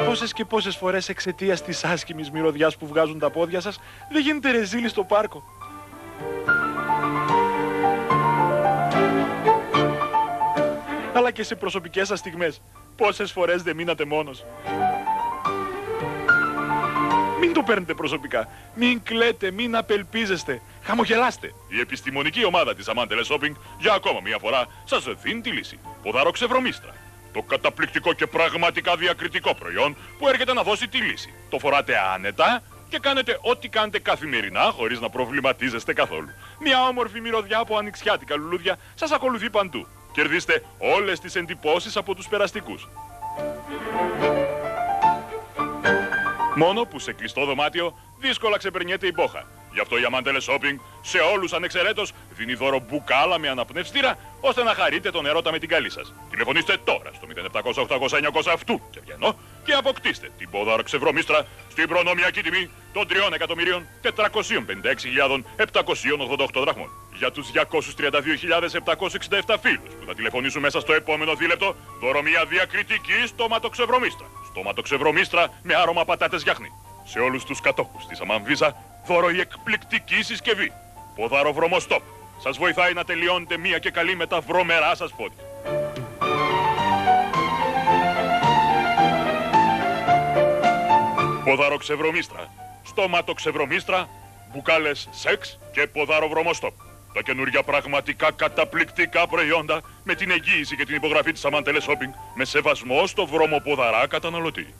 Πόσες και πόσες φορές εξαιτίας της άσχημης μυρωδιάς που βγάζουν τα πόδια σας δεν γίνετε ρεζίλοι στο πάρκο. Αλλά και σε προσωπικές σας στιγμές, πόσες φορές δεν μείνατε μόνος. Μην το παίρνετε προσωπικά. Μην κλαίτε, μην απελπίζεστε. Χαμογελάστε. Η επιστημονική ομάδα της Amant Teleshopping για ακόμα μια φορά σας δίνει τη λύση. Ποδαροξεβρωμίστρα. Το καταπληκτικό και πραγματικά διακριτικό προϊόν που έρχεται να δώσει τη λύση. Το φοράτε άνετα και κάνετε ό,τι κάνετε καθημερινά χωρίς να προβληματίζεστε καθόλου. Μια όμορφη μυρωδιά από ανοιξιάτικα λουλούδια σας ακολουθεί παντού. Κερδίστε όλες τις εντυπώσεις από τους περαστικούς. Μόνο που σε κλειστό δωμάτιο δύσκολα ξεπερνιέται η μπόχα. Γι' αυτό η Amant Teleshopping σε όλους ανεξαιρέτως δίνει δώρο μπουκάλα με αναπνευστήρα ώστε να χαρείτε τον ερώτα με την καλή σας. Τηλεφωνήστε τώρα στο 0700 800 900 αυτού και βγαίνω και αποκτήστε την ποδαροξεβρωμίστρα στην προνομιακή τιμή των 3.456.788 δραχμών. Για τους 232.767 φίλους που θα τηλεφωνήσουν μέσα στο επόμενο δίλεπτο, δώρο μια διακριτική στοματοξεβρωμίστρα. Στοματοξεβρωμίστρα με άρωμα πατάτες γιαχνί. Σε όλους τους κατόχους της Amant Visa, δώρο η εκπληκτική συσκευή. Ποδάρο βρωμοστόπ. Σας βοηθάει να τελειώνετε μία και καλή με τα βρωμερά σας πόδια. Ποδαροξεβρωμίστρα, στόματοξεβρωμίστρα, μπουκάλες σεξ και ποδάρο βρωμοστόπ. Τα καινούργια πραγματικά καταπληκτικά προϊόντα με την εγγύηση και την υπογραφή της Amant Teleshopping με σεβασμό στο βρωμοποδαρά καταναλωτή.